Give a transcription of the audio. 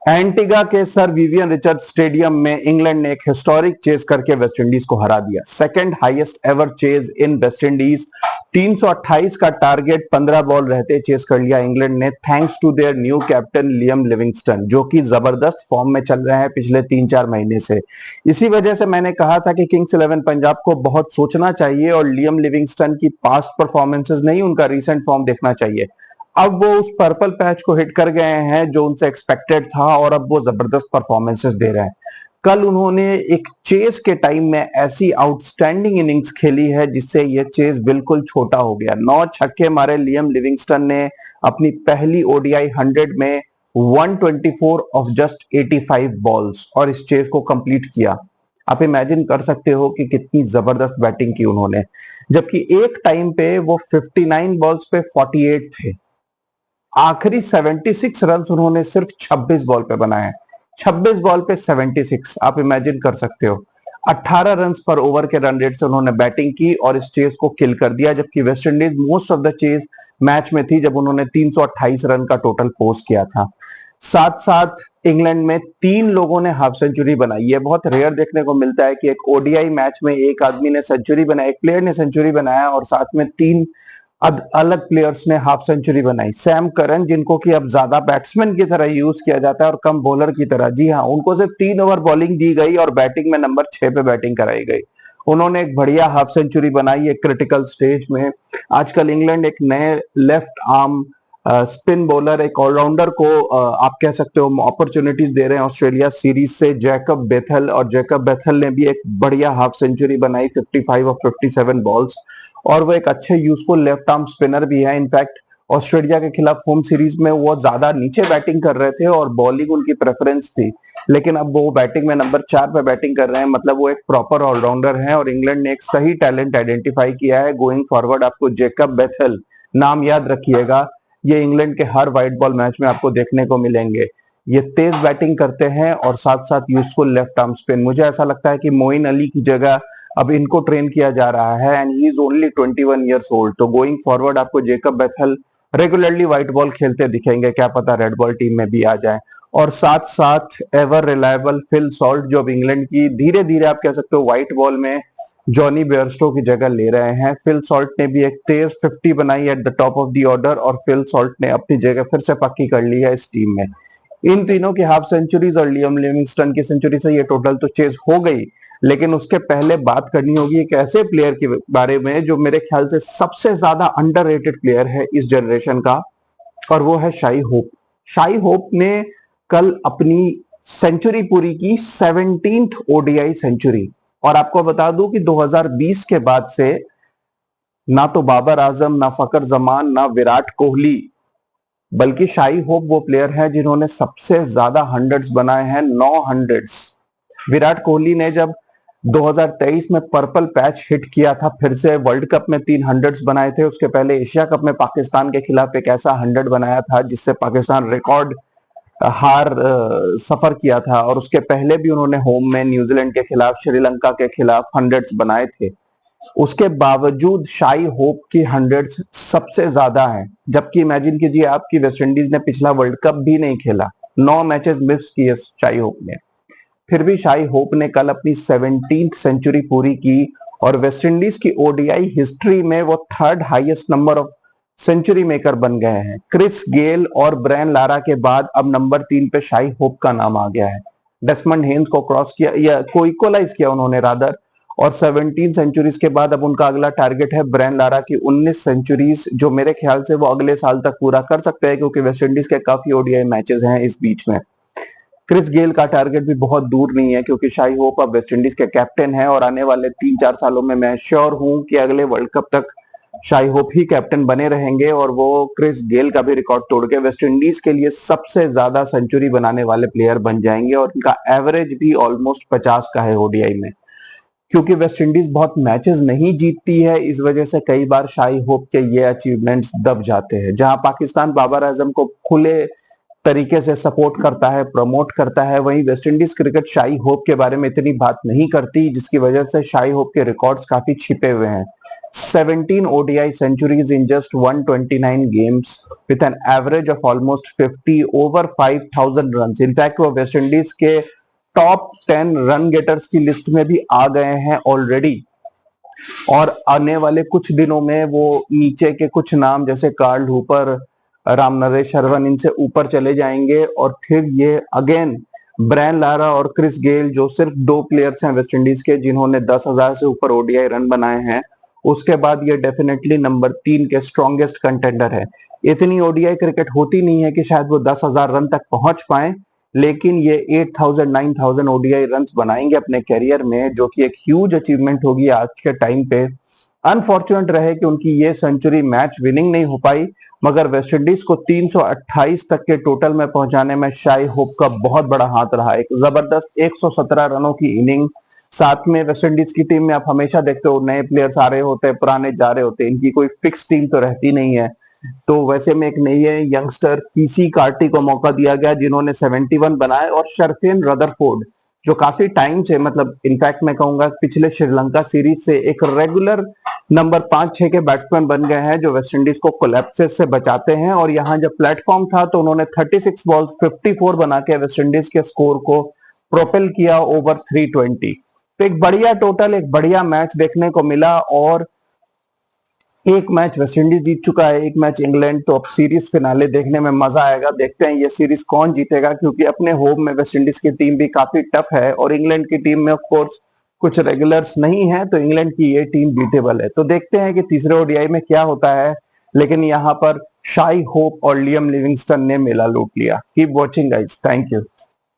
Antigua के sir Vivian Richard stadium में England ने एक हिस्टोरिक चेज करके वेस्ट इंडीज को हरा दिया। सेकंड हाईएस्ट एवर चेज इन वेस्ट इंडीज। 328 का टारगेट 15 बॉल रहते चेज कर लिया इंग्लैंड ने, thanks to their new captain Liam Livingstone, जो कि जबरदस्त फॉर्म में चल रहे हैं पिछले 3-4 महीने से। इसी वजह से मैंने कहा था कि किंग्स 11 पंजाब को बहुत सोचना चाहिए और लियम लिविंगस्टन की पास्ट परफॉर्मेंसेस नहीं, उनका रिसेंट फॉर्म देखना चाहिए। अब वो उस पर्पल पैच को हिट कर गए हैं जो उनसे एक्सपेक्टेड था और अब वो जबरदस्त परफॉर्मेंसेस दे रहे हैं। कल उन्होंने एक चेस के टाइम में ऐसी आउटस्टैंडिंग इनिंग्स खेली है जिससे ये चेस बिल्कुल छोटा हो गया। 9 छक्के मारे लियम लिविंगस्टन ने अपनी पहली ओडीआई 100 में 124 ऑफ जस्ट 85 बॉल्स और इस चेस को कंप्लीट किया। आप इमेजिन कर सकते हो कि कितनी जबरदस्त बैटिंग की उन्होंने, जबकि एक टाइम पे वो 59 बॉल्स पे 48 थे। आखिरी 76 रन उन्होंने सिर्फ 26 बॉल पे बनाए। 26 बॉल पे 76, आप इमेजिन कर सकते हो। 18 रन पर ओवर के रन रेट से उन्होंने बैटिंग की और इस चेस को किल कर दिया, जबकि West Indies most of the chase match में थी जब उन्होंने 328 रन का टोटल पोस्ट किया था। साथ साथ इंग्लैंड में 3 लोगों ने हाफ सेंचुरी बनाई। ये बहुत रेयर देखने को मिलता है कि एक ओडीआई मैच में एक आदमी ने सेंचुरी बनाई, एक प्लेयर ने सेंचुरी बनाया और साथ में 3 अलग प्लेयर्स ने हाफ सेंचुरी बनाई। सैम करन, जिनको कि अब ज्यादा बैट्समैन की तरह यूज किया जाता है और कम बॉलर की तरह, जी हाँ, उनको सिर्फ 3 ओवर बॉलिंग दी गई और बैटिंग में नंबर 6 पे बैटिंग कराई गई। उन्होंने एक बढ़िया हाफ सेंचुरी बनाई एक क्रिटिकल स्टेज में। आजकल इंग्लैंड एक नए लेफ्ट आर्म स्पिन बॉलर, एक ऑलराउंडर को आप कह सकते हो अपॉर्चुनिटीज दे रहे हैं ऑस्ट्रेलिया सीरीज से, जैकब बेथल, और जैकब बेथल ने भी एक बढ़िया हाफ सेंचुरी बनाई 55 और 57 बॉल्स, और वो एक अच्छे यूजफुल लेफ्ट आर्म स्पिनर भी है। इनफैक्ट ऑस्ट्रेलिया के खिलाफ होम सीरीज में वो ज्यादा नीचे बैटिंग कर रहे थे और बॉलिंग उनकी प्रेफरेंस थी, लेकिन अब वो बैटिंग में नंबर 4 पे बैटिंग कर रहे हैं। मतलब वो एक प्रॉपर ऑलराउंडर है और इंग्लैंड ने एक सही टैलेंट आइडेंटिफाई किया है। गोइंग फॉरवर्ड आपको जैकब बेथल नाम याद रखिएगा, ये इंग्लैंड के हर व्हाइट बॉल मैच में आपको देखने को मिलेंगे। ये तेज बैटिंग करते हैं और साथ साथ यूजफुल लेफ्ट आर्म स्पिन। मुझे ऐसा लगता है कि मोइन अली की जगह अब इनको ट्रेन किया जा रहा है and he is only 21 years old. तो गोइंग फॉरवर्ड आपको जेकब बेथल रेगुलरली व्हाइट बॉल खेलते दिखेंगे, क्या पता रेड बॉल टीम में भी आ जाए। और साथ साथ एवर रिलायबल फिल सॉल्ट, जो अब इंग्लैंड की धीरे धीरे आप कह सकते हो व्हाइट बॉल में जॉनी बेयरस्टो की जगह ले रहे हैं। फिल सॉल्ट ने भी एक तेज 50 बनाई at the top of the order और फिल सॉल्ट ने अपनी जगह फिर से पक्की कर ली है इस टीम में। इन तीनों की हाफ सेंचुरीज और लियम लिविंगस्टन की सेंचुरी से ये टोटल तो चेज हो गई, लेकिन उसके पहले बात करनी होगी एक ऐसे प्लेयर के बारे में जो मेरे ख्याल से सबसे ज्यादा अंडररेटेड प्लेयर है इस जनरेशन का, और वो है शाई होप। शाई होप ने कल अपनी सेंचुरी पूरी की, 17th ओडीआई सेंचुरी। और आपको बता दूं कि 2020 के बाद से ना तो बाबर आजम, ना फकर जमान, ना विराट कोहली, बल्कि शाई होप वो प्लेयर है जिन्होंने सबसे ज्यादा हंड्रेड्स बनाए हैं, 9 हंड्रेड्स। विराट कोहली ने जब 2023 में पर्पल पैच हिट किया था, फिर से वर्ल्ड कप में 3 हंड्रेड्स बनाए थे। उसके पहले एशिया कप में पाकिस्तान के खिलाफ एक ऐसा 100 बनाया था जिससे पाकिस्तान रिकॉर्ड हार सफर किया था, और उसके पहले भी उन्होंने होम में न्यूजीलैंड के खिलाफ, श्रीलंका के खिलाफ हंड्रेड्स बनाए थे। उसके बावजूद शाई होप की हंड्रेड्स सबसे ज्यादा हैं, जबकि इमेजिन कीजिए आपकी वेस्ट इंडीज ने पिछला वर्ल्ड कप भी नहीं खेला, 9 मैचेस मिस किए शाई होप ने। फिर भी शाई होप ने कल अपनी 17th सेंचुरी पूरी की और वेस्ट इंडीज की ओडीआई हिस्ट्री में वो 3rd highest number of century maker बन गए हैं। क्रिस गेल और ब्रायन लारा के बाद अब नंबर 3 पे शाई होप का नाम आ गया है। डेस्मंड हेन्स को क्रॉस किया या को इक्वलाइज किया उन्होंने रादर, और 17 सेंचुरीज के बाद अब उनका अगला टारगेट है ब्रायन लारा की 19 सेंचुरीज, जो मेरे ख्याल से वो अगले साल तक पूरा कर सकते हैं क्योंकि वेस्ट इंडीज के काफी ओडीआई मैचेस हैं इस बीच में। क्रिस गेल का टारगेट भी बहुत दूर नहीं है क्योंकि शाई होप अब वेस्ट इंडीज के कैप्टन है और आने वाले 3-4 सालों में मैं श्योर हूं कि अगले वर्ल्ड कप तक शाई होप ही कैप्टन बने रहेंगे और वो क्रिस गेल का भी रिकॉर्ड तोड़ के वेस्ट इंडीज के लिए सबसे ज्यादा सेंचुरी बनाने वाले प्लेयर बन जाएंगे, और उनका एवरेज भी ऑलमोस्ट 50 का है ओडीआई में। क्योंकि वेस्ट इंडीज बहुत मैचेस नहीं जीतती है, इस वजह से कई बार शाई होप के ये अचीवमेंट्स दब जाते हैं। जहां पाकिस्तान बाबर आजम को खुले तरीके से सपोर्ट करता है, प्रमोट करता है। वहीं वेस्टइंडीज क्रिकेट शाई होप के बारे में इतनी बात नहीं करती, जिसकी वजह से शाई होप के रिकॉर्ड्स काफी छिपे हुए हैं। 17 ODI centuries in just 129 games with an average of almost 50 over 5000 runs. In fact वो वेस्ट इंडीज के टॉप 10 रन गेटर्स की लिस्ट में भी आ गए हैं ऑलरेडी, और आने वाले कुछ दिनों में वो नीचे के कुछ नाम जैसे कार्ल हूपर, रामनरेश शर्वन, इनसे ऊपर चले जाएंगे, और फिर ये अगेन ब्रायन लारा और क्रिस गेल, जो सिर्फ 2 प्लेयर्स हैं वेस्ट इंडीज के जिन्होंने 10,000 से ऊपर ओडीआई रन बनाए हैं, उसके बाद ये डेफिनेटली नंबर 3 के स्ट्रॉन्गेस्ट कंटेंडर है। इतनी ओडीआई क्रिकेट होती नहीं है कि शायद वो 10,000 रन तक पहुंच पाए, लेकिन ये 8,000 9,000 ओडीआई रन बनाएंगे अपने कैरियर में, जो कि एक ह्यूज अचीवमेंट होगी आज के टाइम पे। अनफॉर्चुनेट रहे कि उनकी ये सेंचुरी मैच विनिंग नहीं हो पाई, मगर वेस्टइंडीज को 328 तक के टोटल में पहुंचाने में शाई होप का बहुत बड़ा हाथ रहा। एक जबरदस्त 117 रनों की इनिंग, साथ में वेस्टइंडीज की टीम में आप हमेशा देखते हो नए प्लेयर्स आ रहे होते हैं, पुराने जा रहे होते हैं, इनकी कोई फिक्स टीम तो रहती नहीं है। तो वैसे में एक नई यंगस्टर पीसी कार्टी को मौका दिया गया, जिन्होंने 71 बनाए, और शर्फेन रदरफोर्ड जो काफी टाइम से, मतलब इनफैक्ट मैं कहूंगा पिछले श्रीलंका सीरीज से एक रेगुलर नंबर 5-6 के बैट्समैन बन गए हैं, जो वेस्टइंडीज को कोलैप्सेस से बचाते हैं। और यहाँ जब प्लेटफॉर्म था तो उन्होंने 36 बॉल्स 54 बना के वेस्टइंडीज के स्कोर को प्रोपेल किया ओवर 320। तो एक बढ़िया टोटल, एक बढ़िया मैच देखने को मिला, और एक मैच वेस्टइंडीज जीत चुका है, एक मैच इंग्लैंड। तो अब सीरीज फिनाले देखने में मजा आएगा। देखते हैं ये सीरीज कौन जीतेगा, क्योंकि अपने होम में वेस्टइंडीज की टीम भी काफी टफ है, और इंग्लैंड की टीम में ऑफ कोर्स कुछ रेगुलर्स नहीं है, तो इंग्लैंड की ये टीम बीटेबल है। तो देखते हैं कि तीसरे ओडीआई में क्या होता है, लेकिन यहाँ पर शाई होप और लियम लिविंगस्टन ने मेला लूट लिया। Keep watching guys, thank you.